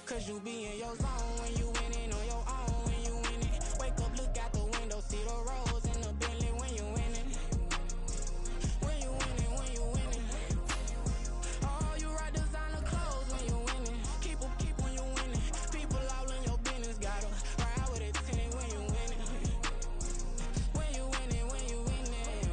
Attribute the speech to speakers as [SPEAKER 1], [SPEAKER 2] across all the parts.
[SPEAKER 1] Cause you be in your zone when you winning on your own when you winning. Wake up, look out the window, see the rose in the Bentley when you winning. When you winning, when you winning. Oh, you rock designer clothes when you winning. Keep when you winning. People all in your business, gotta ride with it tinted when you winning. When you winning, when you winning.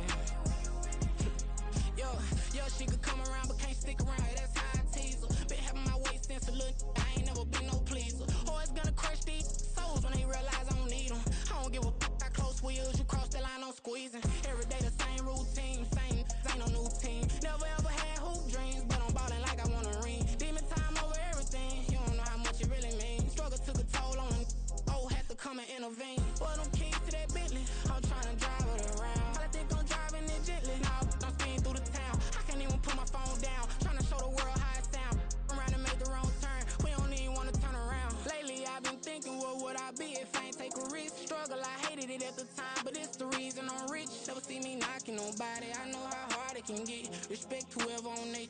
[SPEAKER 1] Yo, she could come around but can't stick around, that's how I tease her. Been having my waist since a little, I ain't never been no pleaser. Always gonna crush these souls when they realize I don't need them. I don't give a fuck, I close wheels, you cross the line, I'm squeezing. Every day the same routine, same, ain't no new team. Never ever had hoop dreams, but I'm ballin' like I want a ring. Demon time over everything, you don't know how much it really means. Struggle took a toll on them, had to come and intervene. Boy, them keys to that Bentley, I'm tryna drive it around. I think I'm driving it gently, now I'm speeding through the town. I can't even put my phone down, tryna show the world how it sound. Around and make the wrong turn, we don't even wanna turn around. Lately I've been thinking, what would I be if I ain't take a risk? Struggle, I hated it at the time, but it's the reason I'm rich. Never see me knocking nobody, I know how hard it can get. Respect whoever on they,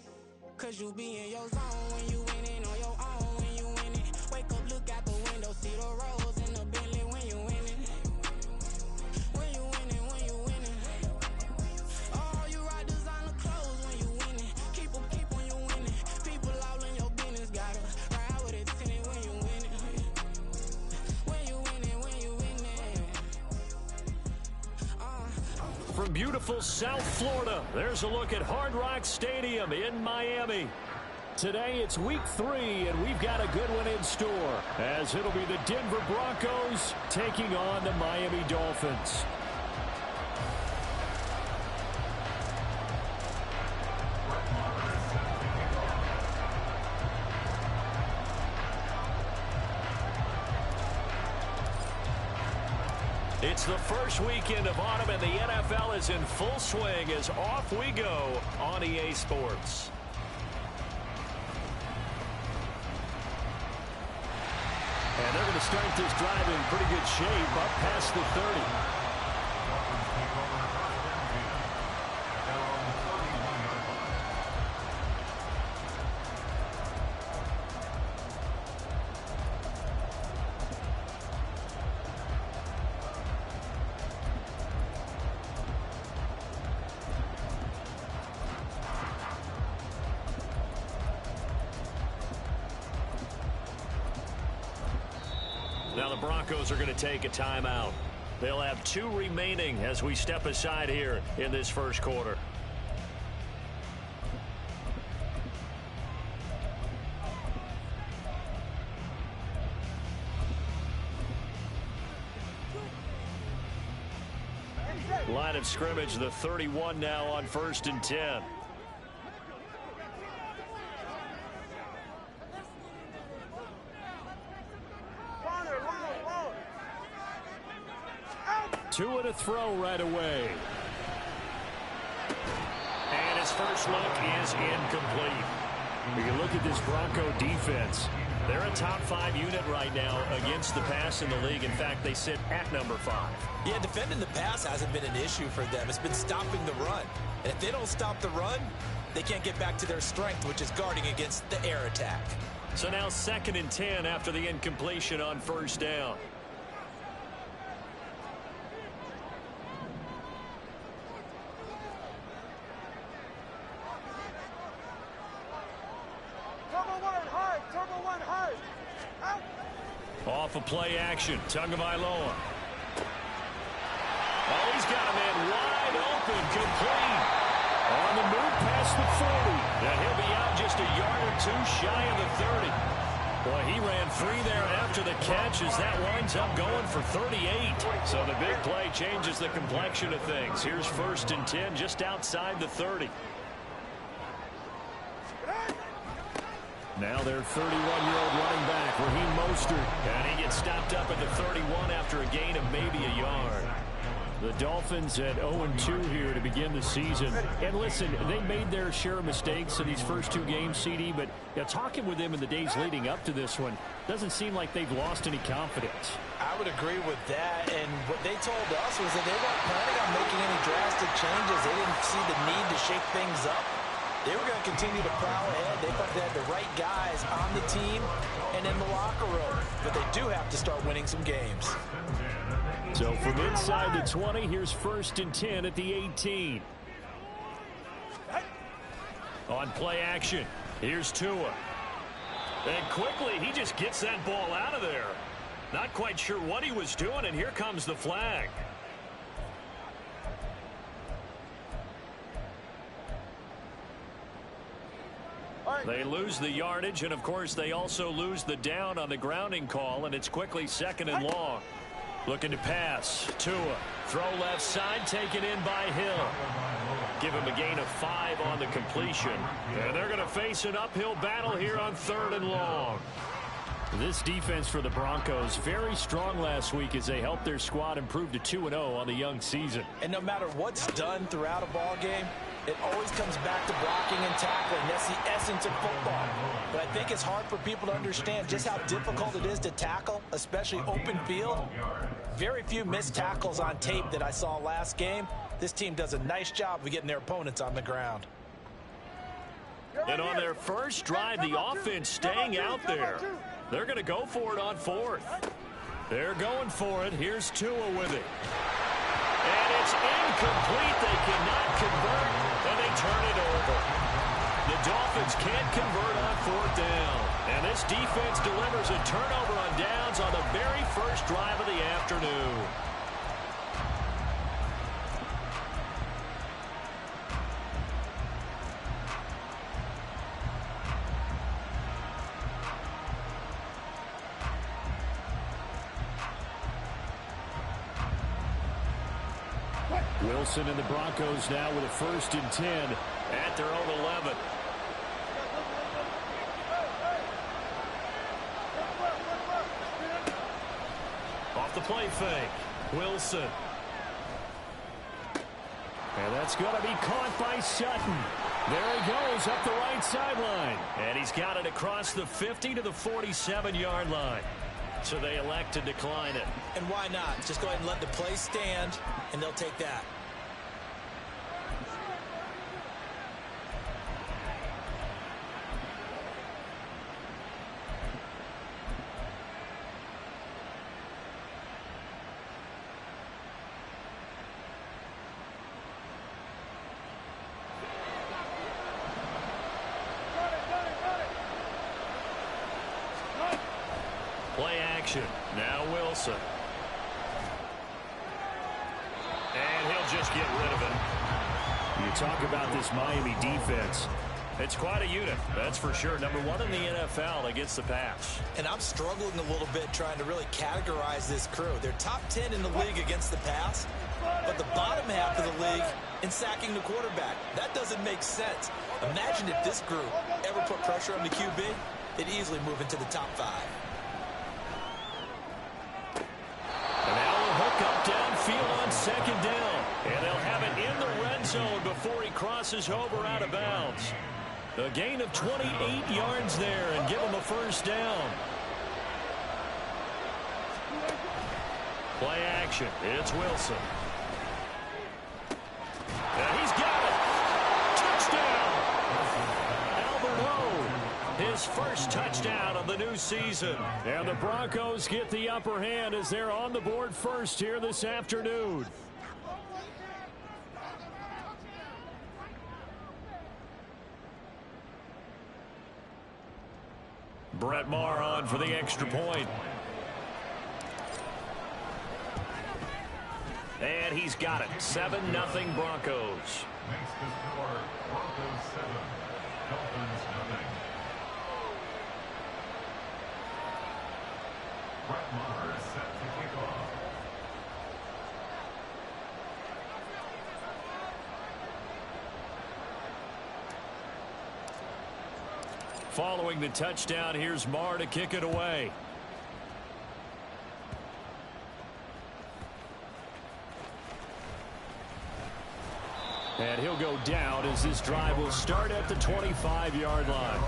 [SPEAKER 1] cause you be in your zone when you winning on your own when you winning. Wake up, look out the window, see the rose in the Bentley when you winning. When you winning, when you winning. Oh, you rock designer clothes when you winning. Keep when you winning. People all in your business, gotta ride with it tinted when you winning. When you winning, when you winning.
[SPEAKER 2] From beautiful South Florida, there's a look at Hard Rock Stadium in Miami. Today it's week 3, and we've got a good one in store, as it'll be the Denver Broncos taking on the Miami Dolphins. It's the first weekend of autumn, and the NFL is in full swing as off we go on EA Sports. And they're going to start this drive in pretty good shape, up past the 30. Now the Broncos are going to take a timeout. They'll have 2 remaining as we step aside here in this first quarter. Line of scrimmage, the 31 now on 1st and 10. Two and a throw right away. And his first look is incomplete. You look at this Bronco defense. They're a top 5 unit right now against the pass in the league. In fact, they sit at number 5.
[SPEAKER 3] Yeah, defending the pass hasn't been an issue for them. It's been stopping the run. And if they don't stop the run, they can't get back to their strength, which is guarding against the air attack.
[SPEAKER 2] So now 2nd and 10 after the incompletion on 1st down. Off of play action, Tagovailoa. Oh, he's got a man wide open, complete. On the move past the 40. And he'll be out just a yard or 2 shy of the 30. Boy, he ran free there after the catch as that winds up going for 38. So the big play changes the complexion of things. Here's 1st and 10 just outside the 30. Now their 31-year-old running back, Raheem Mostert. And he gets stopped up at the 31 after a gain of maybe a yard. The Dolphins at 0-2 here to begin the season. And listen, they made their share of mistakes in these first two games, CD, but talking with them in the days leading up to this one, doesn't seem like they've lost any confidence.
[SPEAKER 3] I would agree with that, and what they told us was that they weren't planning on making any drastic changes. They didn't see the need to shake things up. They were going to continue to plow ahead. They thought they had the right guys on the team and in the locker room, but they do have to start winning some games.
[SPEAKER 2] So from inside the 20, here's 1st and 10 at the 18. On play action, here's Tua. And quickly, he just gets that ball out of there. Not quite sure what he was doing, and here comes the flag. They lose the yardage, and of course they also lose the down on the grounding call, and it's quickly 2nd and long. Looking to pass. Tua. Throw left side, taken in by Hill. Give him a gain of 5 on the completion. And they're going to face an uphill battle here on 3rd and long. This defense for the Broncos, very strong last week as they helped their squad improve to 2-0 on the young season.
[SPEAKER 3] And no matter what's done throughout a ball game, it always comes back to blocking and tackling. That's the essence of football. But I think it's hard for people to understand just how difficult it is to tackle, especially open field. Very few missed tackles on tape that I saw last game. This team does a nice job of getting their opponents on the ground.
[SPEAKER 2] And on their first drive, the offense staying out there. They're going to go for it on 4th. They're going for it. Here's Tua with it. And it's incomplete. They cannot convert, and they turn it over. The Dolphins can't convert on 4th down. And this defense delivers a turnover on downs on the very first drive of the afternoon. Wilson and the Broncos now with a 1st and 10 at their own 11. Off the play fake. Wilson. And that's going to be caught by Sutton. There he goes up the right sideline. And he's got it across the 50 to the 47-yard line. So they elect to decline it.
[SPEAKER 3] And why not? Just go ahead and let the play stand, and they'll take that.
[SPEAKER 2] Play action. Now Wilson. And he'll just get rid of it. You talk about this Miami defense. It's quite a unit, that's for sure. Number 1 in the NFL against the pass.
[SPEAKER 3] And I'm struggling a little bit trying to really categorize this crew. They're top 10 in the league against the pass, but the bottom half of the league in sacking the quarterback. That doesn't make sense. Imagine if this group ever put pressure on the QB, they'd easily move into the top 5.
[SPEAKER 2] Up downfield on 2nd down. And they'll have it in the red zone before he crosses over out of bounds. A gain of 28 yards there and give him a 1st down. Play action. It's Wilson. And he's got it. Touchdown. Albert O. His first touchdown of the new season. And the Broncos get the upper hand as they're on the board first here this afternoon. Brett Maher on for the extra point. And he's got it. 7-0 Broncos.
[SPEAKER 4] Makes the score Broncos 7, Dolphins 0. Brett Maher is set to kick off.
[SPEAKER 2] Following the touchdown, here's Maher to kick it away. And he'll go down as this drive will start at the 25-yard line.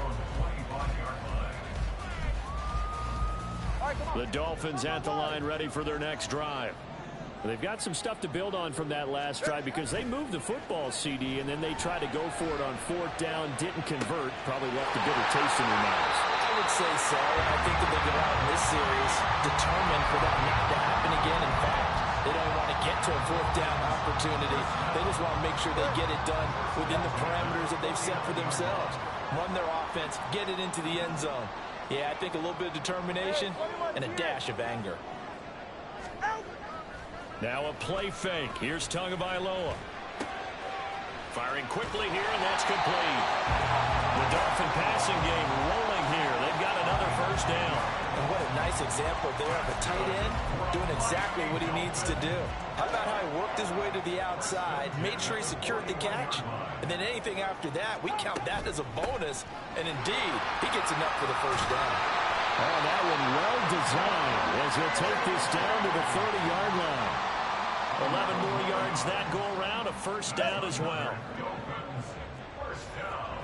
[SPEAKER 2] The Dolphins at the line ready for their next drive. They've got some stuff to build on from that last drive because they moved the football, CD, and then they tried to go for it on 4th down, didn't convert, probably left a bitter taste in their mouths.
[SPEAKER 3] I would say so, and I think that they get out in this series determined for that not to happen again. In fact, they don't want to get to a 4th down opportunity. They just want to make sure they get it done within the parameters that they've set for themselves. Run their offense, get it into the end zone. Yeah, I think a little bit of determination and a dash of anger.
[SPEAKER 2] Now a play fake. Here's Tagovailoa. Firing quickly here, and that's complete. The Dolphin passing game rolling here. They've got another first down.
[SPEAKER 3] And what a nice example there of a tight end doing exactly what he needs to do. How about how he worked his way to the outside, made sure he secured the catch, and then anything after that, we count that as a bonus. And indeed, he gets enough for the first down.
[SPEAKER 2] Oh, that one well designed as he'll take this down to the 30-yard line. 11 more yards that go around, a first down as well.
[SPEAKER 4] First down.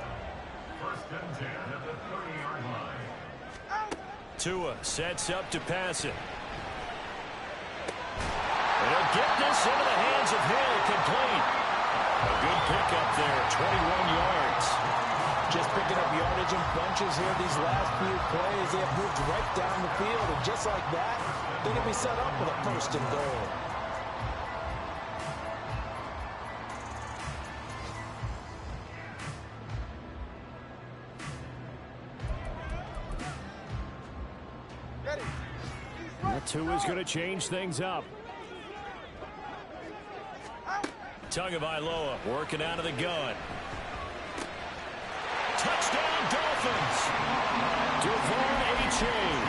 [SPEAKER 4] First and 10 at the 30-yard line.
[SPEAKER 2] Tua sets up to pass it. They'll get this into the hands of Hill, complete. A good pickup there, 21 yards.
[SPEAKER 3] Just picking up yardage in bunches here these last few plays. They have moved right down the field, and just like that, they're going to be set up with a first and goal.
[SPEAKER 2] Tua's going to change things up. Tagovailoa working out of the gun. Touchdown Dolphins. Devon Achane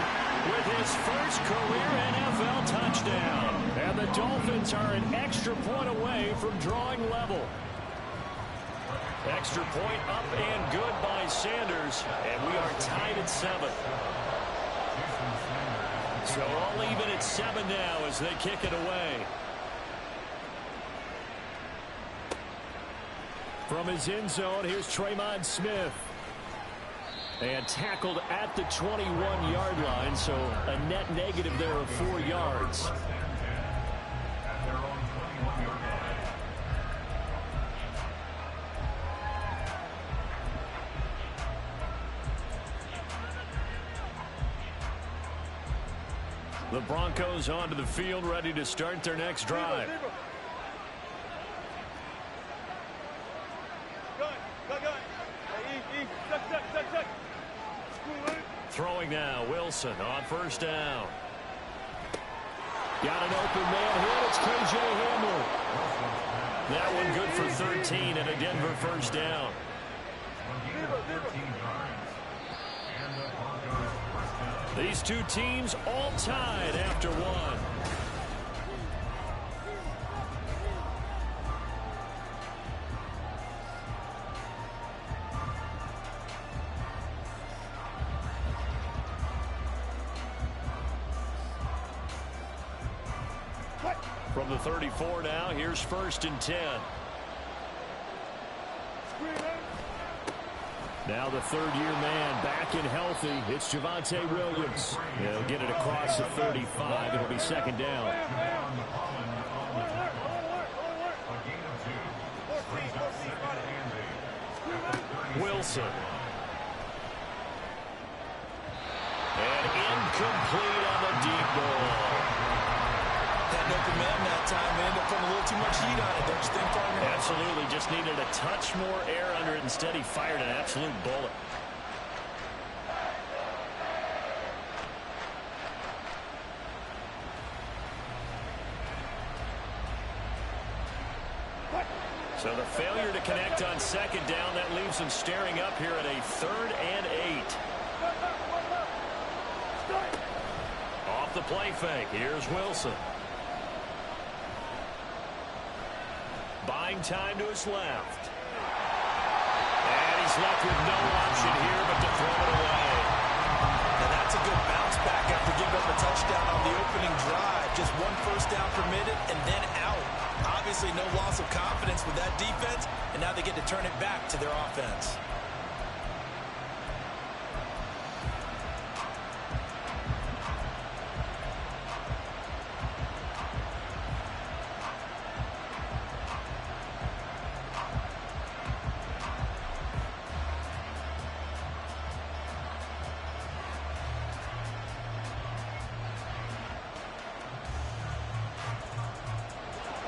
[SPEAKER 2] with his first career NFL touchdown. And the Dolphins are an extra point away from drawing level. Extra point up and good by Sanders. And we are tied at 7. So all even at 7 now as they kick it away. From his end zone, here's Tremon Smith. And tackled at the 21-yard line, so a net negative there of 4 yards. The Broncos onto the field, ready to start their next drive. Throwing now, Wilson on first down. Got an open man here, it's KJ Hamler. That one good for 13 and a Denver first down. These two teams all tied after one. From the 34 now, here's first and 10. Now the third-year man back and healthy. It's Javonte Williams. He'll get it across the 35. It'll be second down. Wilson. And incomplete on the deep ball.
[SPEAKER 3] That open man that time, they ended up putting a little too much heat on it, don't you think, partner?
[SPEAKER 2] Absolutely. Just needed a touch more air under it. Instead, he fired an absolute bullet. So the failure to connect on second down, that leaves him staring up here at a 3rd and 8. Off the play fake, here's Wilson. Buying time to his left. And he's left with no option here but to throw it away.
[SPEAKER 3] And that's a good bounce back after giving up a touchdown on the opening drive. Just 1 first down permitted and then out. Obviously no loss of confidence with that defense, and now they get to turn it back to their offense.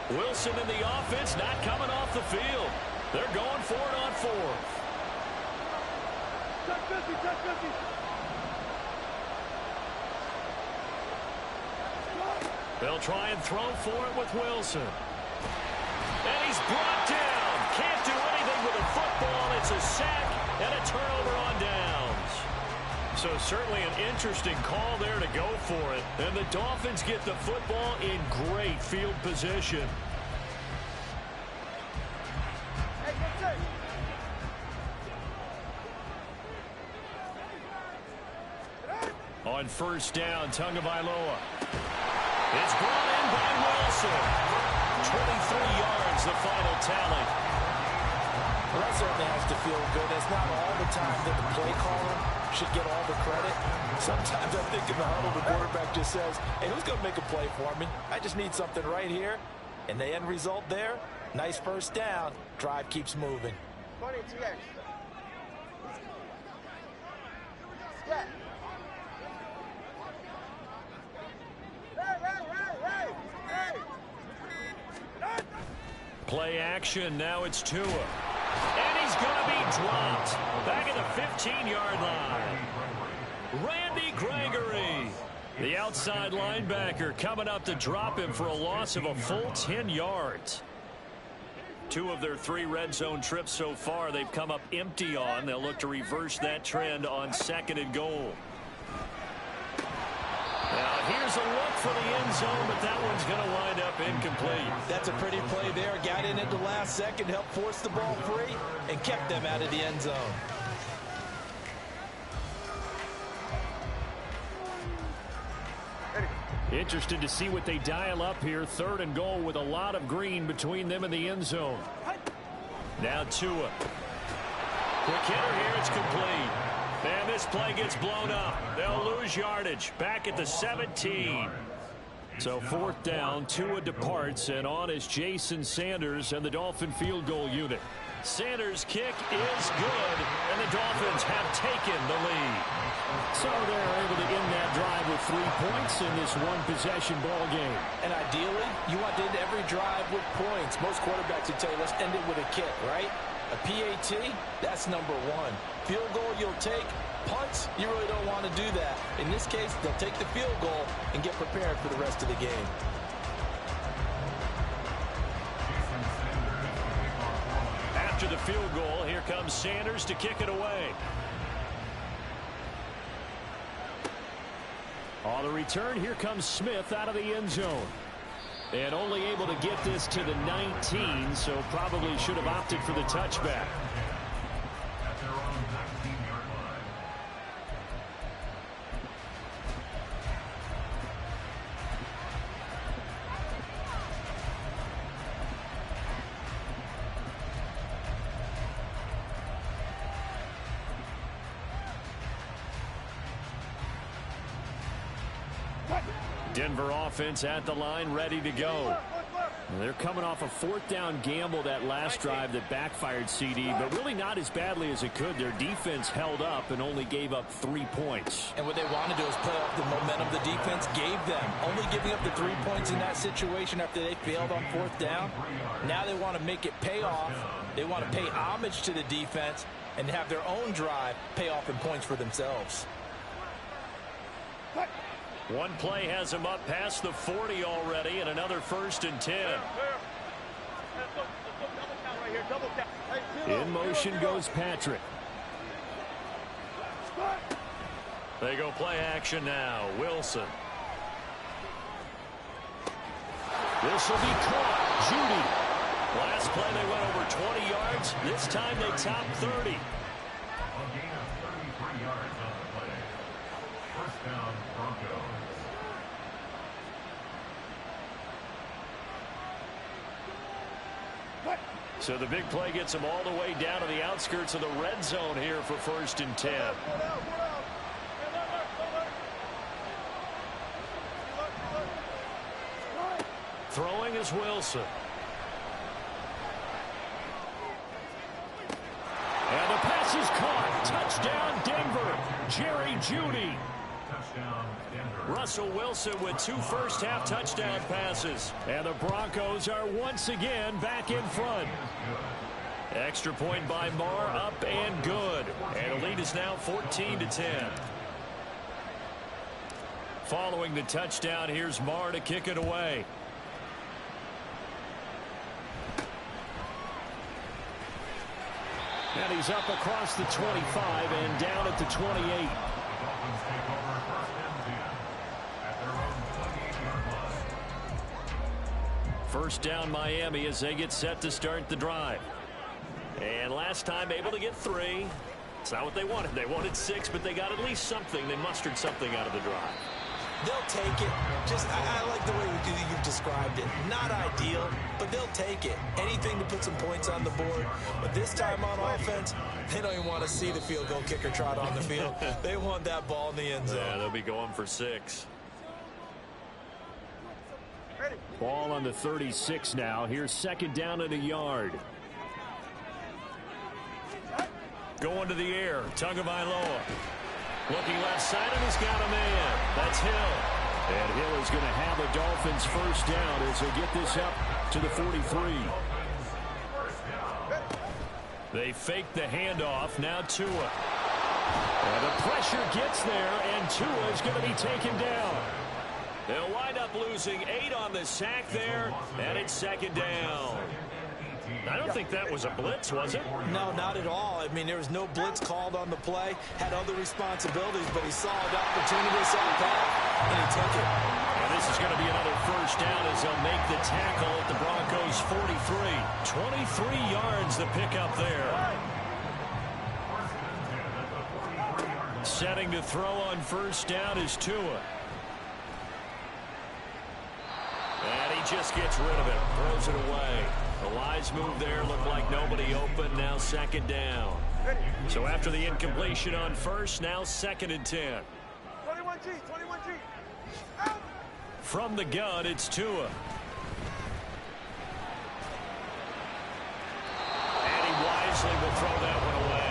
[SPEAKER 2] Wilson in the offense, not coming off the field. They're going for it on fourth. They'll try and throw for it with Wilson. And he's brought down. Can't do anything with the football. It's a sack and a turnover on downs. So certainly an interesting call there to go for it. And the Dolphins get the football in great field position. On first down, Tagovailoa. It's brought in by Wilson. 23 yards, the final tally.
[SPEAKER 3] Well, that certainly has to feel good. It's not all the time that the play caller should get all the credit. Sometimes I think in the huddle, the quarterback just says, hey, who's going to make a play for me? I just need something right here. And the end result there, nice first down. Drive keeps moving.
[SPEAKER 5] 22X. Yeah.
[SPEAKER 2] Play action, now it's Tua. And he's going to be dropped. Back at the 15-yard line. Randy Gregory, the outside linebacker, coming up to drop him for a loss of a full 10 yards. 2 of their 3 red zone trips so far they've come up empty on. They'll look to reverse that trend on 2nd and goal. Now here's a look for the end zone, but that one's going to wind up incomplete.
[SPEAKER 3] That's a pretty play there. Got in at the last second, helped force the ball free, and kept them out of the end zone.
[SPEAKER 2] Interested to see what they dial up here. 3rd and goal with a lot of green between them and the end zone. Now Tua. Quick hitter here, it's complete. And this play gets blown up. They'll lose yardage. Back at the 17. So 4th down, Tua departs, and on is Jason Sanders and the Dolphin field goal unit. Sanders' kick is good, and the Dolphins have taken the lead. So they're able to end that drive with 3 points in this one-possession ball game.
[SPEAKER 3] And ideally, you want to end every drive with points. Most quarterbacks would tell you, let's end it with a kick, right? A PAT, that's number 1. Field goal you'll take. Punts, you really don't want to do that. In this case, they'll take the field goal and get prepared for the rest of the game.
[SPEAKER 2] After the field goal, here comes Sanders to kick it away. On the return, here comes Smith out of the end zone. And only able to get this to the 19, so probably should have opted for the touchback.
[SPEAKER 4] At their own 19-yard line.
[SPEAKER 2] Denver offense at the line, ready to go. They're coming off a 4th down gamble that last drive that backfired, CD, but really not as badly as it could. Their defense held up and only gave up 3 points.
[SPEAKER 3] And what they want to do is play off the momentum the defense gave them. Only giving up the 3 points in that situation after they failed on 4th down. Now they want to make it pay off. They want to pay homage to the defense and have their own drive pay off in points for themselves.
[SPEAKER 2] One play has him up past the 40 already, and another 1st and 10. In motion goes Patrick. They go play action now. Wilson. This will be caught. Judy. Last play they went over 20 yards. This time they top 30.
[SPEAKER 4] A gain of 33 yards on the play. First down, Broncos.
[SPEAKER 2] So the big play gets them all the way down to the outskirts of the red zone here for 1st and 10. Throwing is Wilson. And the pass is caught. Touchdown, Denver. Jerry Jeudy. Russell Wilson with 2 first-half touchdown passes. And the Broncos are once again back in front. Extra point by Marr, up and good. And the lead is now 14-10. Following the touchdown, here's Marr to kick it away. And he's up across the 25 and down at the 28. First down Miami as they get set to start the drive. And last time able to get 3. It's not what they wanted. They wanted 6, but they got at least something. They mustered something out of the drive.
[SPEAKER 3] They'll take it. I like the way you've described it. Not ideal, but they'll take it. Anything to put some points on the board. But this time on offense, they don't even want to see the field goal kicker trot on the field. They want that ball in the end zone.
[SPEAKER 2] Yeah, they'll be going for 6.
[SPEAKER 5] Ready.
[SPEAKER 2] Ball on the 36 now. Here's 2nd down and a yard. Going to the air. Tagovailoa. Looking left side, and he's got a man. That's Hill. And Hill is going to have a Dolphins first down as they get this up to the 43. They fake the handoff. Now Tua. And the pressure gets there, and Tua is going to be taken down. They'll wind up losing 8 on the sack there, and it's 2nd down. I don't think that was a blitz, was it?
[SPEAKER 3] No, not at all. I mean, there was no blitz called on the play. Had other responsibilities, but he saw an opportunity, saw a pass, and he took it.
[SPEAKER 2] And this is going to be another first down as they'll make the tackle at the Broncos' 43. 23 yards the pickup there. Setting to throw on first down is Tua. And he just gets rid of it, throws it away. The wise move there, looked like nobody open, now 2nd down. So after the incompletion on first, now 2nd and 10.
[SPEAKER 5] 21G.
[SPEAKER 2] From the gun, it's Tua. And he wisely will throw that one away.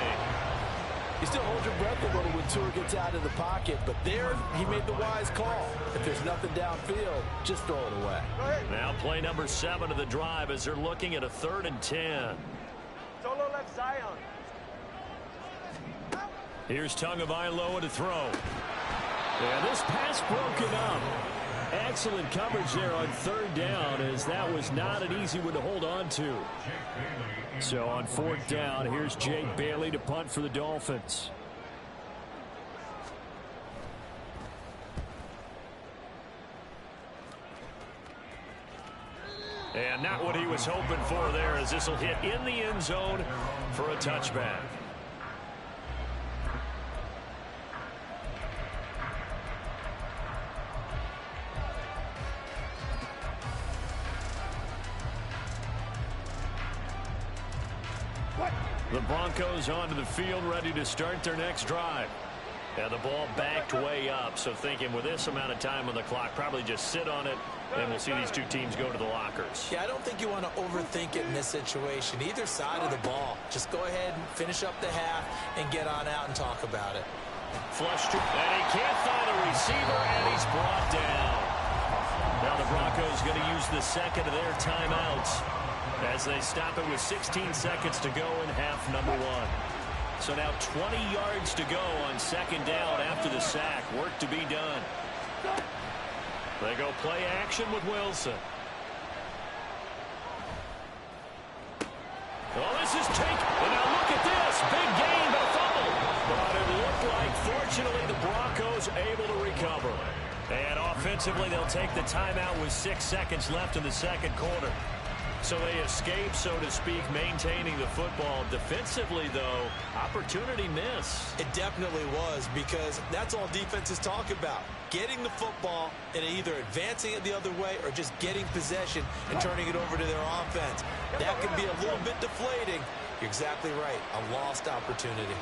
[SPEAKER 3] You still hold your breath a little when Tua gets out of the pocket, but there he made the wise call. If there's nothing downfield, just throw it away.
[SPEAKER 2] Now play number 7 of the drive as they're looking at a 3rd and 10.
[SPEAKER 5] Solo left Zion.
[SPEAKER 2] Here's Tagovailoa to throw. And this pass broken up. Excellent coverage there on 3rd down, as that was not an easy one to hold on to. So on 4th down, here's Jake Bailey to punt for the Dolphins. And not what he was hoping for there, as this will hit in the end zone for a touchback. The Broncos onto the field, ready to start their next drive. And the ball backed way up, so thinking with this amount of time on the clock, probably just sit on it, and we'll see these two teams go to the lockers.
[SPEAKER 3] Yeah, I don't think you want to overthink it in this situation. Either side of the ball. Just go ahead and finish up the half and get on out and talk about it.
[SPEAKER 2] Flushed, and he can't find a receiver, and he's brought down. Now the Broncos going to use the 2nd of their timeouts as they stop it with 16 seconds to go in half number 1. So now 20 yards to go on 2nd down after the sack. Work to be done. They go play action with Wilson. Oh, this is taken. And now look at this. Big gain, but a fumble. But it looked like, fortunately, the Broncos able to recover. And offensively, they'll take the timeout with 6 seconds left in the 2nd quarter. So they escape, so to speak, maintaining the football. Defensively, though, opportunity miss.
[SPEAKER 3] It definitely was, because that's all defenses talk about. Getting the football and either advancing it the other way or just getting possession and turning it over to their offense. That can be a little bit deflating. You're exactly right. A lost opportunity.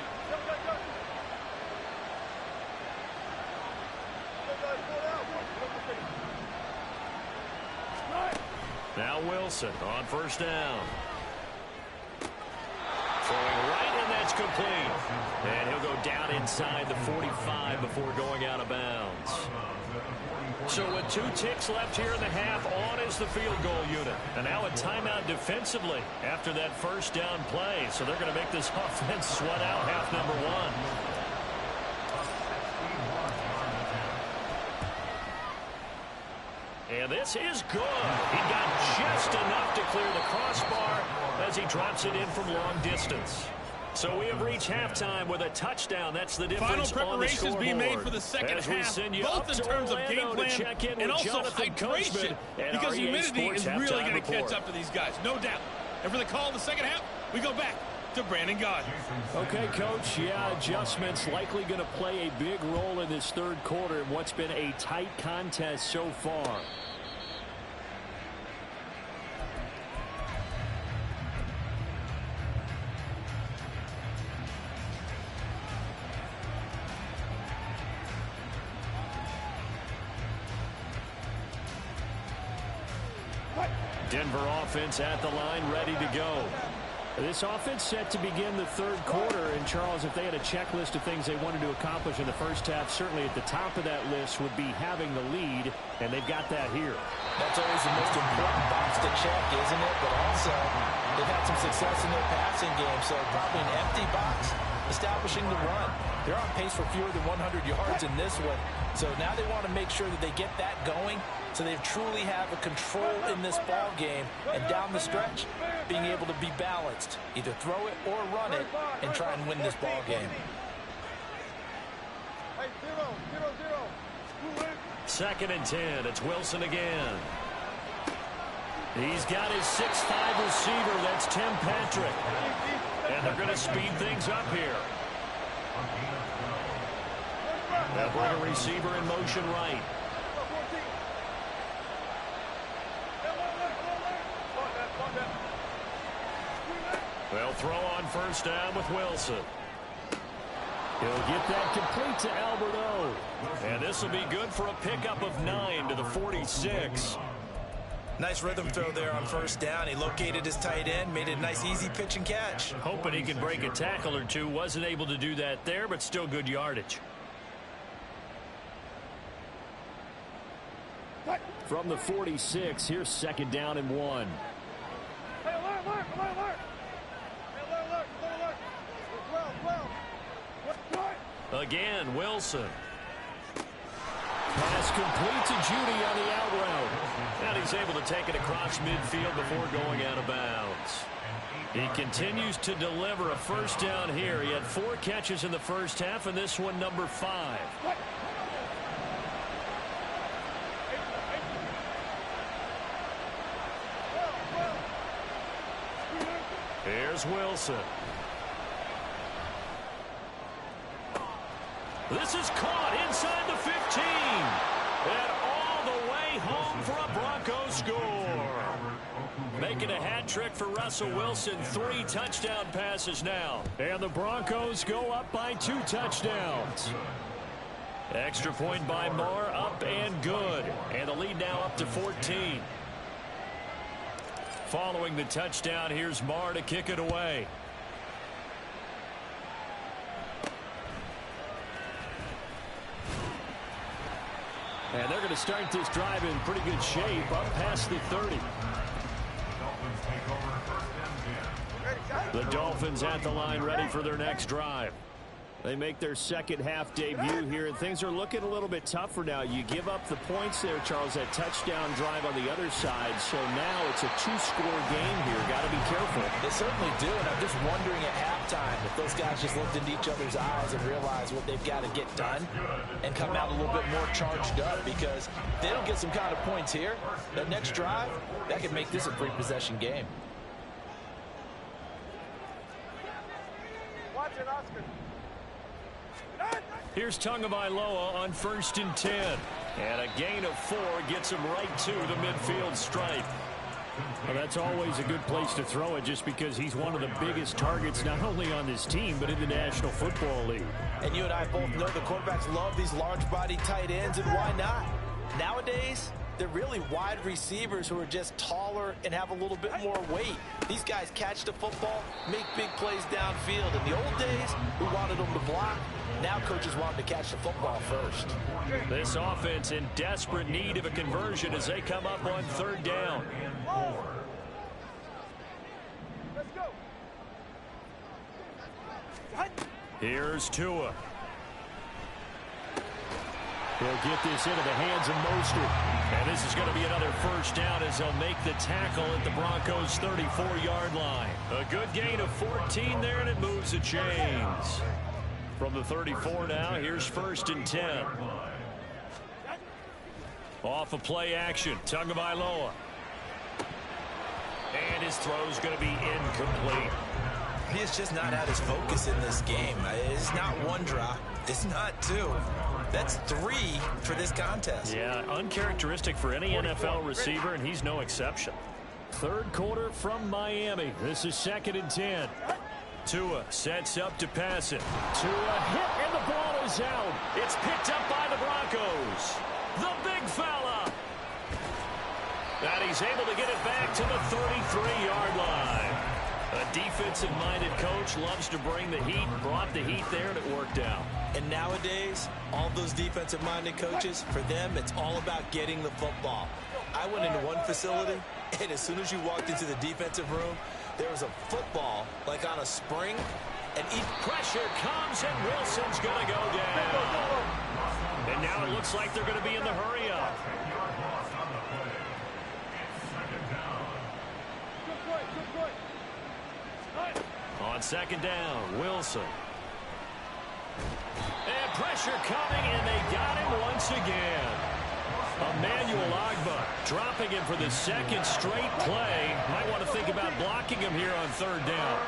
[SPEAKER 2] Now Wilson on first down. Throwing right, and that's complete. And he'll go down inside the 45 before going out of bounds. So with 2 ticks left here in the half, on is the field goal unit. And now a timeout defensively after that first down play. So they're going to make this offense sweat out half number 1. And this is good. He got just enough to clear the crossbar as he drops it in from long distance. So we have reached halftime with a touchdown. That's the difference.
[SPEAKER 6] Final preparations being made for the second half, both in terms of game plan and also hydration, because humidity is really going to catch up to these guys, no doubt. And for the call of the second half, we go back to Brandon Gaudin.
[SPEAKER 2] Okay, Coach, yeah, adjustments likely going to play a big role in this third quarter in what's been a tight contest so far. Denver offense at the line, ready to go. This offense set to begin the third quarter. And, Charles, if they had a checklist of things they wanted to accomplish in the first half, certainly at the top of that list would be having the lead, and they've got that here.
[SPEAKER 3] That's always the most important box to check, isn't it? But also, they've had some success in their passing game, so probably an empty box, establishing the run. They're on pace for fewer than 100 yards in this one. So now they want to make sure that they get that going, so they truly have a control in this ball game, and down the stretch, being able to be balanced. Either throw it or run it and try and win this ball game.
[SPEAKER 2] Second and 10. It's Wilson again. He's got his 6'5" receiver. That's Tim Patrick. And they're going to speed things up here. They'll bring a receiver in motion right. They'll throw on first down with Wilson. He'll get that complete to Alberto. And this will be good for a pickup of 9 to the 46.
[SPEAKER 3] Nice rhythm throw there on first down. He located his tight end, made it a nice easy pitch and catch.
[SPEAKER 2] Hoping he can break a tackle or two. Wasn't able to do that there, but still good yardage. From the 46, here's second down and 1. Again, Wilson. Pass complete to Judy on the out route. And he's able to take it across midfield before going out of bounds. He continues to deliver a first down here. He had 4 catches in the first half, and this one number 5. Here's Wilson. This is caught inside the 15. And all the way home for a Broncos score. Making a hat trick for Russell Wilson. 3 touchdown passes now. And the Broncos go up by 2 touchdowns. Extra point by Marr, up and good. And the lead now up to 14. Following the touchdown, here's Marr to kick it away. And they're going to start this drive in pretty good shape, up past the 30. The Dolphins at the line, ready for their next drive. They make their second half debut here, and things are looking a little bit tougher now. You give up the points there, Charles, that touchdown drive on the other side. So now it's a two-score game here. Got to be careful.
[SPEAKER 3] They certainly do, and I'm just wondering at halftime if those guys just looked into each other's eyes and realized what they've got to get done and come out a little bit more charged up, because if they don't get some kind of points here, that next drive, that could make this a three-possession game.
[SPEAKER 5] Watch it, Oscar.
[SPEAKER 2] Here's Tagovailoa on 1st and 10. And a gain of 4 gets him right to the midfield stripe. Well, that's always a good place to throw it, just because he's one of the biggest targets not only on this team but in the National Football League.
[SPEAKER 3] And you and I both know the quarterbacks love these large-body tight ends, and why not? Nowadays, they're really wide receivers who are just taller and have a little bit more weight. These guys catch the football, make big plays downfield. In the old days, we wanted them to block. Now coaches want them to catch the football first.
[SPEAKER 2] This offense in desperate need of a conversion as they come up on 3rd down.
[SPEAKER 5] Let's go.
[SPEAKER 2] Here's Tua. He'll get this into the hands of Mostert. And this is going to be another first down as they'll make the tackle at the Broncos' 34-yard line. A good gain of 14 there, and it moves the chains. From the 34 now, here's 1st and 10. Off of play action, Tagovailoa. And his throw's going to be incomplete.
[SPEAKER 3] He has just not had his focus in this game. It's not one drop. It's not two. That's 3 for this contest.
[SPEAKER 2] Yeah, uncharacteristic for any NFL receiver, and he's no exception. 3rd quarter from Miami. This is 2nd and 10. Tua sets up to pass it. Tua hit, and the ball is out. It's picked up by the Broncos. The big fella. And he's able to get it back to the 33-yard line. A defensive-minded coach loves to bring the heat, brought the heat there, and it worked out.
[SPEAKER 3] And nowadays, all those defensive-minded coaches, for them, it's all about getting the football. I went into one facility, and as soon as you walked into the defensive room, there was a football, like on a spring, and each
[SPEAKER 2] pressure comes, and Wilson's going to go down. And now it looks like they're going to be in the hurry-up. On 2nd down, Wilson. And pressure coming, and they got him once again. Emmanuel Ogbah dropping him for the 2nd straight play. Might want to think about blocking him here on 3rd down.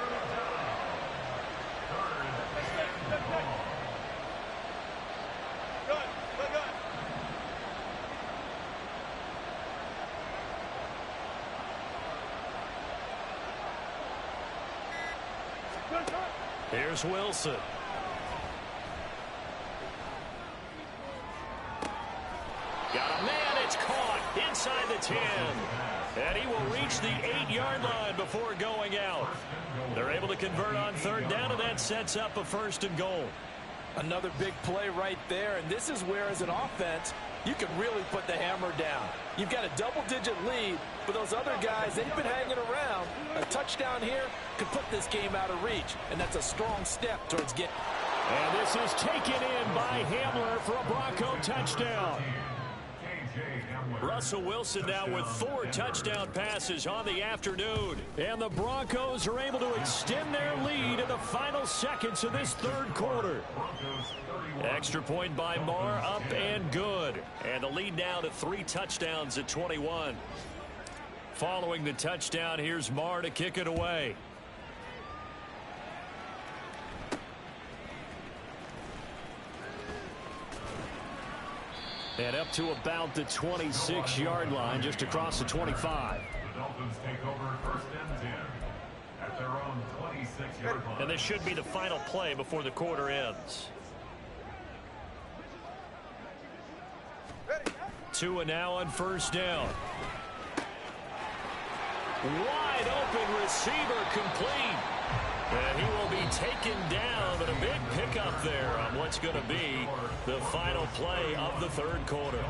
[SPEAKER 2] Here's Wilson. Got a man, it's caught inside the 10. And he will reach the 8-yard line before going out. They're able to convert on 3rd down, and that sets up a 1st and goal.
[SPEAKER 3] Another big play right there, and this is where, as an offense, you can really put the hammer down. You've got a double-digit lead, but those other guys, they've been hanging around. A touchdown here could put this game out of reach, and that's a strong step towards getting.
[SPEAKER 2] And this is taken in by Hamler for a Bronco touchdown. Russell Wilson now with 4 touchdown passes on the afternoon. And the Broncos are able to extend their lead in the final seconds of this 3rd quarter. Extra point by Marr, up and good. And the lead now to 3 touchdowns at 21. Following the touchdown, here's Marr to kick it away. And up to about the 26-yard line, just across the 25.
[SPEAKER 4] The Dolphins take over 1st and 10 at their own 26-yard line.
[SPEAKER 2] And this should be the final play before the quarter ends. Tua now on 1st down. Wide open receiver complete. And he will be taken down, but a big pickup there on what's going to be the final play of the 3rd quarter.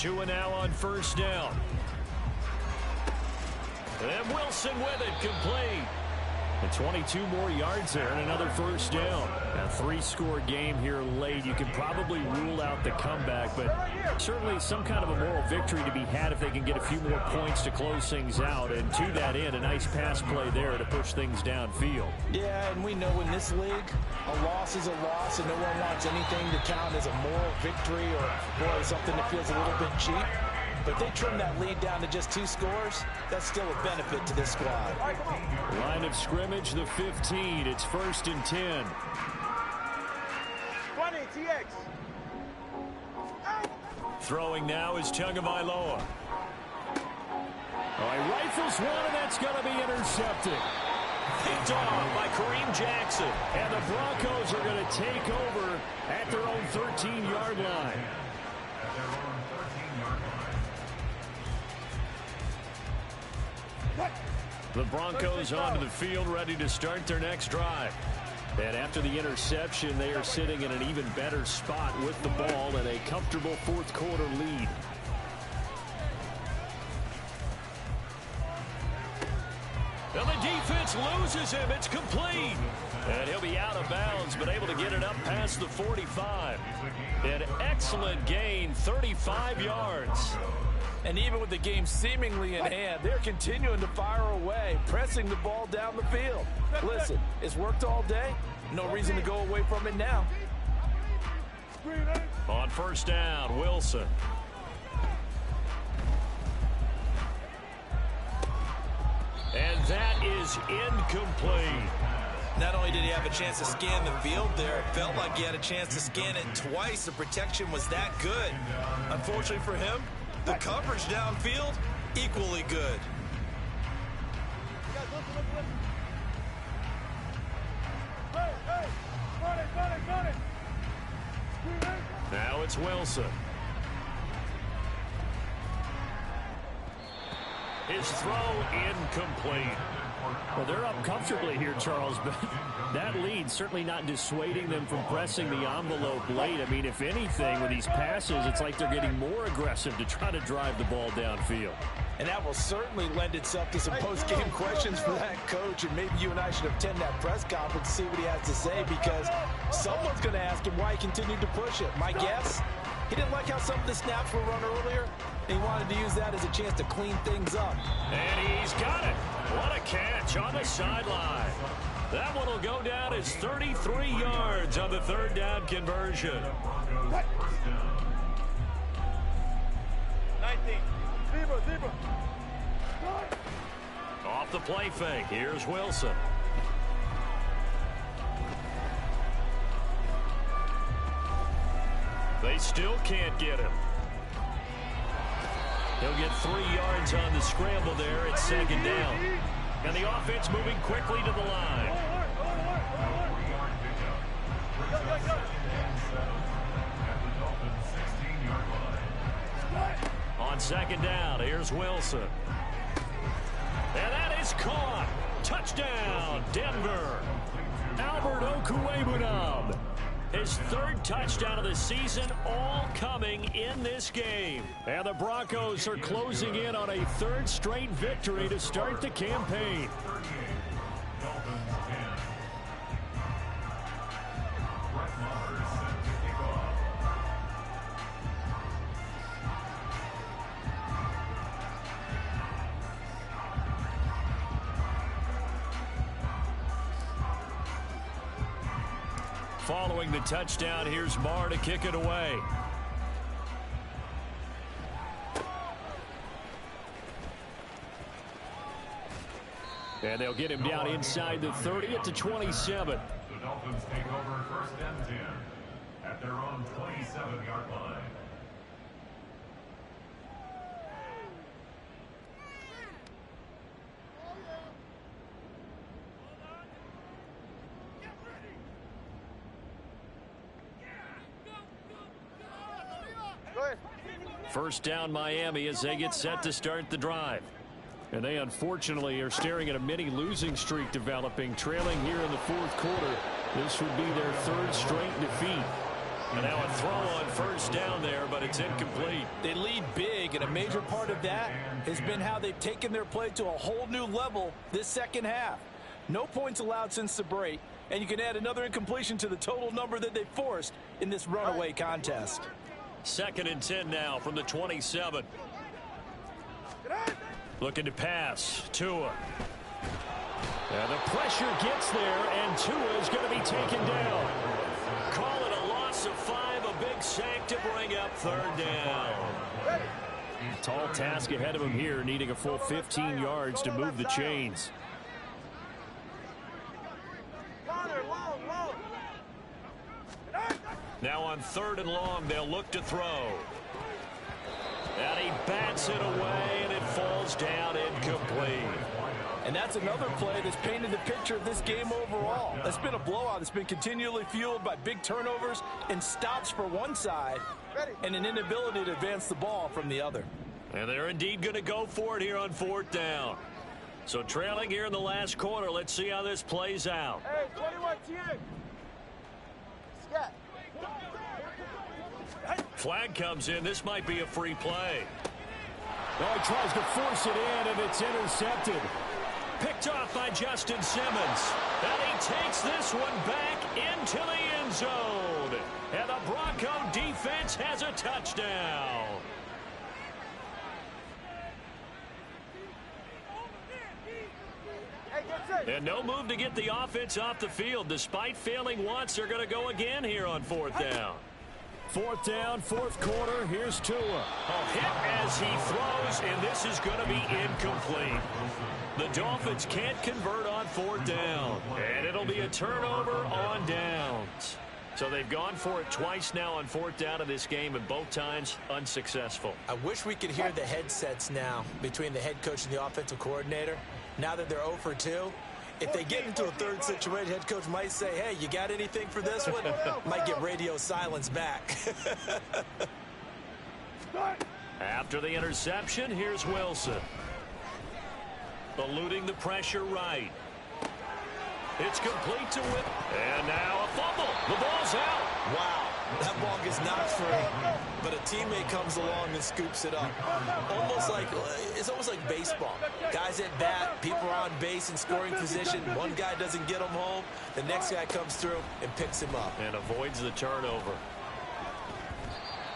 [SPEAKER 2] Tua now on first down. And Wilson with it, complete. And 22 more yards there and another first down. A 3-score game here late. You can probably rule out the comeback, but certainly some kind of a moral victory to be had if they can get a few more points to close things out. And to that end, a nice pass play there to push things downfield.
[SPEAKER 3] Yeah, and we know in this league, a loss is a loss, and no one wants anything to count as a moral victory or, boy, something that feels a little bit cheap. But if they trim that lead down to just 2 scores, that's still a benefit to this squad.
[SPEAKER 2] Line of scrimmage, the 15. It's 1st and 10.
[SPEAKER 5] 20, TX.
[SPEAKER 2] Throwing now is Tagovailoa. He rifles one, and that's going to be intercepted. Picked off by Kareem Jackson. And the Broncos are going to take over at their own 13-yard line. The Broncos onto the field, ready to start their next drive. And after the interception, they are sitting in an even better spot with the ball and a comfortable 4th quarter lead. And the defense loses him. It's complete. And he'll be out of bounds, but able to get it up past the 45. An excellent gain, 35 yards.
[SPEAKER 3] And even with the game seemingly in hand, they're continuing to fire away, pressing the ball down the field. Listen, it's worked all day. No reason to go away from it now.
[SPEAKER 2] On first down, Wilson. And that is incomplete.
[SPEAKER 3] Not only did he have a chance to scan the field there, it felt like he had a chance to scan it twice. The protection was that good. Unfortunately for him, the coverage downfield, equally good.
[SPEAKER 2] Now it's Wilson. His throw incomplete. Well, they're up comfortably here, Charles, but that lead certainly not dissuading them from pressing the envelope late. I mean, if anything, with these passes, it's like they're getting more aggressive to try to drive the ball downfield.
[SPEAKER 3] And that will certainly lend itself to some post-game questions for that coach, and maybe you and I should attend that press conference to see what he has to say, because someone's going to ask him why he continued to push it. My guess, he didn't like how some of the snaps were run earlier, and he wanted to use that as a chance to clean things up.
[SPEAKER 2] And he's got it. What a catch on the sideline. That one will go down as 33 yards on the 3rd down conversion.
[SPEAKER 5] 19. Zebra.
[SPEAKER 2] Off the play fake. Here's Wilson. They still can't get him. He'll get 3 yards on the scramble there at 2nd down. And the offense moving quickly to the line. On 2nd down, here's Wilson. And that is caught. Touchdown, Denver. Albert Okwuegbunam. His 3rd touchdown of the season, all coming in this game. And the Broncos are closing in on a 3rd straight victory to start the campaign. Following the touchdown, here's Marr to kick it away. And they'll get him down inside the 30 at the 27.
[SPEAKER 4] The Dolphins take over 1st and 10 at their own 27-yard line.
[SPEAKER 2] First down Miami as they get set to start the drive. And they unfortunately are staring at a mini losing streak developing, trailing here in the 4th quarter. This would be their 3rd straight defeat. And now a throw on first down there, but it's incomplete.
[SPEAKER 3] They lead big, and a major part of that has been how they've taken their play to a whole new level this second half. No points allowed since the break, and you can add another incompletion to the total number that they forced in this runaway contest.
[SPEAKER 2] 2nd and 10 now from the 27. Looking to pass. Tua. And the pressure gets there, and Tua is going to be taken down. Call it a loss of 5, a big sack to bring up 3rd down.
[SPEAKER 7] Tall task ahead of him here, needing a full 15 yards to move the chains.
[SPEAKER 2] Now on 3rd and long, they'll look to throw. And he bats it away, and it falls down incomplete.
[SPEAKER 3] And that's another play that's painted the picture of this game overall. It's been a blowout that's been continually fueled by big turnovers and stops for one side and an inability to advance the ball from the other.
[SPEAKER 2] And they're indeed going to go for it here on 4th down. So trailing here in the last quarter, let's see how this plays out.
[SPEAKER 5] Hey, 21 TA. Scat.
[SPEAKER 2] Flag comes in. This might be a free play.
[SPEAKER 7] Oh, he tries to force it in, and it's intercepted.
[SPEAKER 2] Picked off by Justin Simmons. And he takes this one back into the end zone. And the Bronco defense has a touchdown. And no move to get the offense off the field. Despite failing once, they're going to go again here on 4th down.
[SPEAKER 7] 4th down, 4th quarter. Here's Tua.
[SPEAKER 2] A hit as he throws, and this is going to be incomplete. The Dolphins can't convert on 4th down, and it'll be a turnover on downs. So they've gone for it twice now on 4th down in this game, and both times unsuccessful.
[SPEAKER 3] I wish we could hear the headsets now between the head coach and the offensive coordinator. Now that they're 0 for 2, if they get into a third situation, head coach might say, hey, you got anything for this one? Might get radio silence back.
[SPEAKER 2] After the interception, here's Wilson. Eluding the pressure right. It's complete to Whip. And now a fumble. The ball's out.
[SPEAKER 3] Wow, that ball gets knocked free, but a teammate comes along and scoops it up. It's almost like baseball. Guys at bat, people are on base in scoring position. One guy doesn't get him home. The next guy comes through and picks him up.
[SPEAKER 2] And avoids the turnover.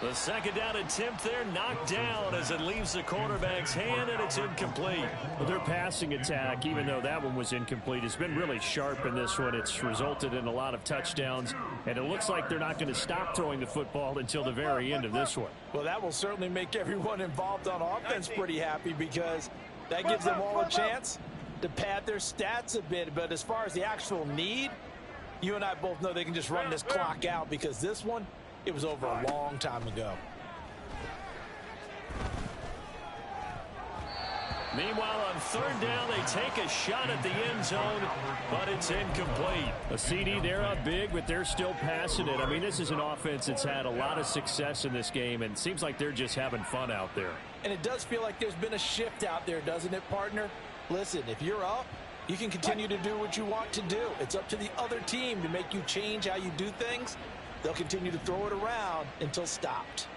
[SPEAKER 2] The 2nd down attempt there knocked down as it leaves the quarterback's hand, and it's incomplete.
[SPEAKER 7] Well, their passing attack, even though that one was incomplete, has been really sharp in this one. It's resulted in a lot of touchdowns, and it looks like they're not going to stop throwing the football until the very end of this one.
[SPEAKER 3] Well, that will certainly make everyone involved on offense pretty happy, because that gives them all a chance to pad their stats a bit. But as far as the actual need, you and I both know they can just run this clock out, because this one, it was over a long time ago.
[SPEAKER 2] Meanwhile, on 3rd down, they take a shot at the end zone, but it's incomplete.
[SPEAKER 7] A CD, they're up big, but they're still passing it. I mean, this is an offense that's had a lot of success in this game, and it seems like they're just having fun out there.
[SPEAKER 3] And it does feel like there's been a shift out there, doesn't it, partner? Listen, if you're up, you can continue to do what you want to do. It's up to the other team to make you change how you do things. They'll continue to throw it around until stopped.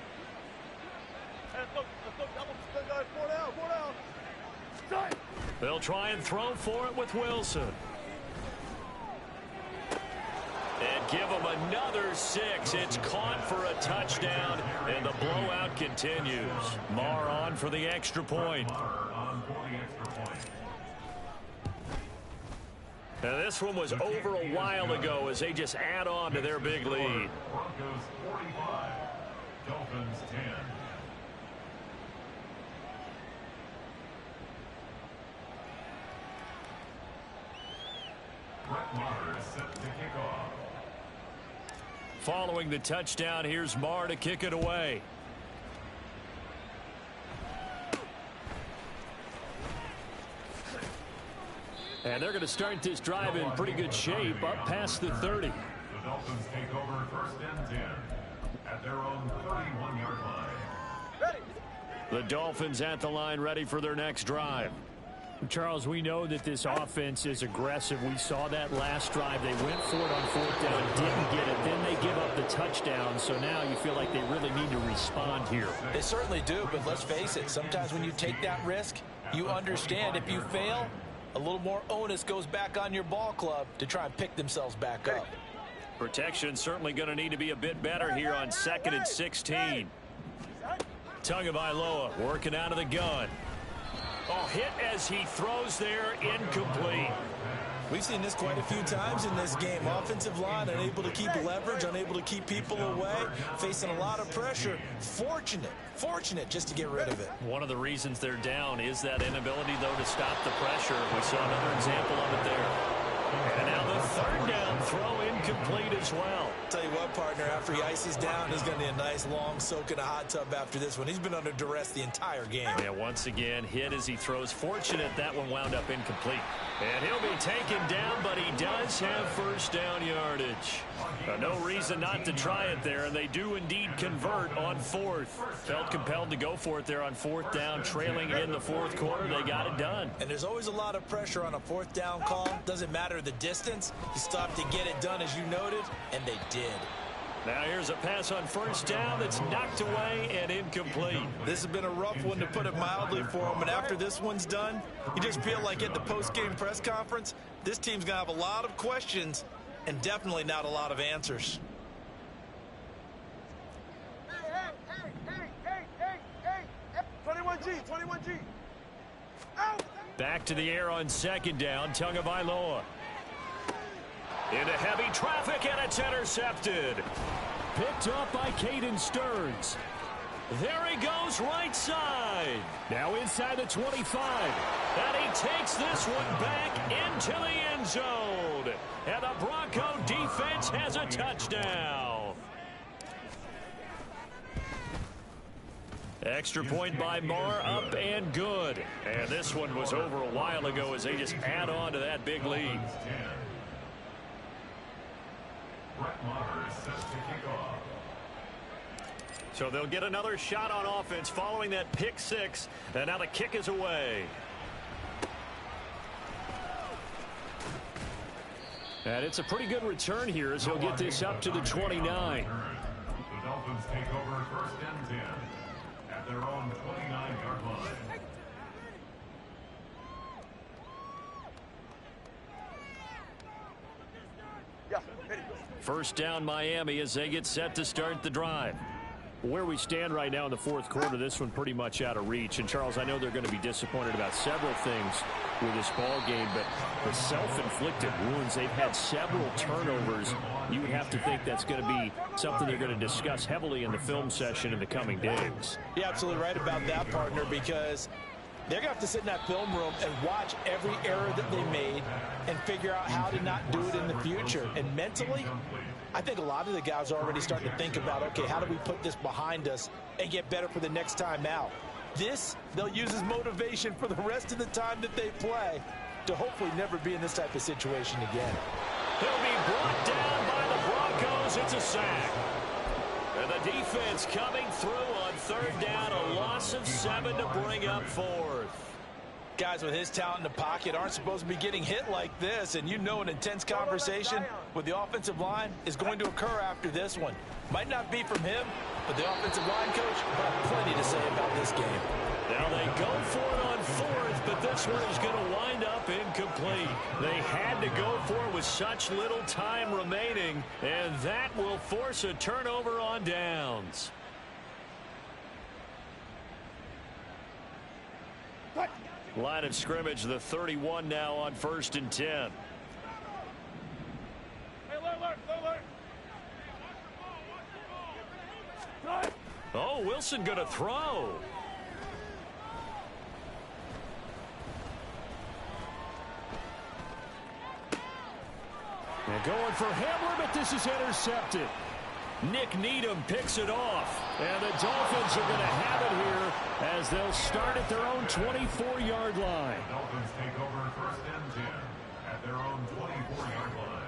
[SPEAKER 2] They'll try and throw for it with Wilson. And give them another 6. It's caught for a touchdown, and the blowout continues. Marr on for the extra point. Now this one was over a while ago as they just add on to their big lead.
[SPEAKER 4] Broncos 45, Dolphins 10. Brett Maher is set to kick off.
[SPEAKER 2] Following the touchdown, here's Marr to kick it away. And they're going to start this drive in pretty good shape, up past the 30.
[SPEAKER 4] The Dolphins take over 1st and 10 at their own 31-yard line.
[SPEAKER 2] The Dolphins at the line, ready for their next drive.
[SPEAKER 7] Charles, we know that this offense is aggressive. We saw that last drive. They went for it on 4th down, didn't get it. Then they give up the touchdown. So now you feel like they really need to respond here.
[SPEAKER 3] They certainly do, but let's face it. Sometimes when you take that risk, you understand if you fail, a little more onus goes back on your ball club to try and pick themselves back up.
[SPEAKER 2] Protection certainly going to need to be a bit better here on 2nd and 16. Tagovailoa working out of the gun. Oh, hit as he throws there, incomplete.
[SPEAKER 3] We've seen this quite a few times in this game. Offensive line unable to keep leverage, unable to keep people away, facing a lot of pressure. Fortunate just to get rid of it.
[SPEAKER 2] One of the reasons they're down is that inability, though, to stop the pressure. We saw another example of it there. And now the 3rd down throw incomplete as well.
[SPEAKER 3] Tell you what, partner, after he ices down, he's going to need a nice long soak in a hot tub after this one. He's been under duress the entire game.
[SPEAKER 2] Yeah, once again, hit as he throws. Fortunate that one wound up incomplete. And he'll be taken down, but he does have 1st down yardage. No reason not to try it there, and they do indeed convert on 4th. Felt compelled to go for it there on 4th down, trailing in the 4th quarter. They got it done.
[SPEAKER 3] And there's always a lot of pressure on a 4th down call. Doesn't matter the distance. You stop to get it done, as you noted, and they did.
[SPEAKER 2] Now here's a pass on 1st down that's knocked away and incomplete.
[SPEAKER 3] This has been a rough one, to put it mildly, for him. And after this one's done, you just feel like at the post-game press conference, this team's going to have a lot of questions and definitely not a lot of answers.
[SPEAKER 5] Hey, 21G. Out.
[SPEAKER 2] Back to the air on 2nd down, Tagovailoa. Into heavy traffic, and it's intercepted. Picked up by Caden Stearns. There he goes, right side. Now inside the 25. And he takes this one back into the end zone. And the Bronco defense has a touchdown. Extra point by Marr, up and good. And this one was over a while ago as they just add on to that big lead. So they'll get another shot on offense following that pick 6. And now the kick is away. And it's a pretty good return here as he'll get this up to the 29.
[SPEAKER 4] The Dolphins take over 1st and 10 at their own 29-yard line.
[SPEAKER 2] First down Miami as they get set to start the drive.
[SPEAKER 7] Where we stand right now in the 4th quarter, this one pretty much out of reach. And, Charles, I know they're going to be disappointed about several things with this ball game, but the self-inflicted wounds, they've had several turnovers. You would have to think that's going to be something they're going to discuss heavily in the film session in the coming days.
[SPEAKER 3] You're absolutely right about that, partner, because they're going to have to sit in that film room and watch every error that they made and figure out how to not do it in the future. And mentally, I think a lot of the guys are already starting to think about, okay, how do we put this behind us and get better for the next time out? This, they'll use as motivation for the rest of the time that they play to hopefully never be in this type of situation again.
[SPEAKER 2] He'll be brought down by the Broncos. It's a sack. And the defense coming through on 3rd down, a loss of 7 to bring up 4th.
[SPEAKER 3] Guys with his talent in the pocket aren't supposed to be getting hit like this, and you know an intense conversation with the offensive line is going to occur after this one. Might not be from him, but the offensive line coach will have plenty to say about this game.
[SPEAKER 2] Now they go for it on 4th, but this one is going to wind up incomplete. They had to go for it with such little time remaining, and that will force a turnover on downs. Line of scrimmage, the 31 now on 1st and 10. Oh, Wilson going to throw. And going for Hamler, but this is intercepted. Nick Needham picks it off. And the Dolphins are going to have it here as they'll start at their own 24-yard line.
[SPEAKER 4] The Dolphins take over 1st and 10 at their own 24-yard line.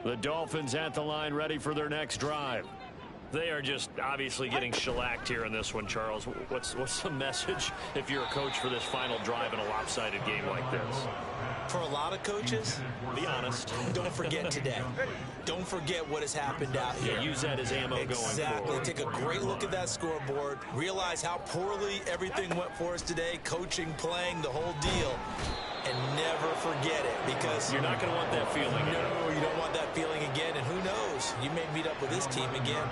[SPEAKER 7] The Dolphins at the line, ready for their next drive. They are just obviously getting shellacked here in this one, Charles. What's the message if you're a coach for this final drive in a lopsided game like this?
[SPEAKER 3] For a lot of coaches, be honest, don't forget today. Don't forget what has happened out here.
[SPEAKER 7] Yeah, use that as ammo going forward.
[SPEAKER 3] Exactly. Take a great look at that scoreboard. Realize how poorly everything went for us today, coaching, playing, the whole deal. And never forget it, because
[SPEAKER 7] you're not going to want that feeling again.
[SPEAKER 3] No, you don't want that feeling again, and who knows, you may meet up with this team again.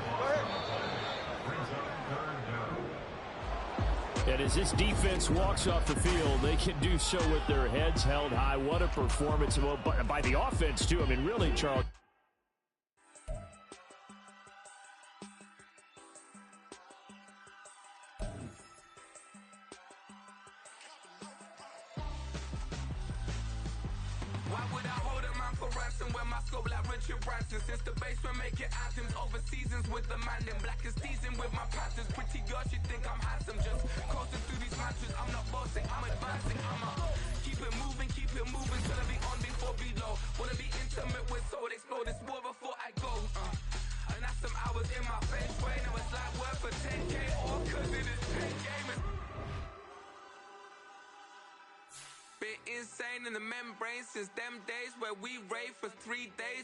[SPEAKER 7] And as this defense walks off the field, they can do so with their heads held high. What a performance by the offense, too. I mean, really, Charles.
[SPEAKER 8] Since the basement making anthems over seasons with the man in black is seasoned with my patterns. Pretty girl, she think I'm handsome. Just coasting through these matches. I'm not bossing, I'm advancing. I'ma keep it moving till I be on before below. Wanna be intimate with soul, explore this war before I go. And that's some hours in my face way. Now it's like work for 10K or cause it is 10K. Been insane in the membrane since them days where we rave for 3 days.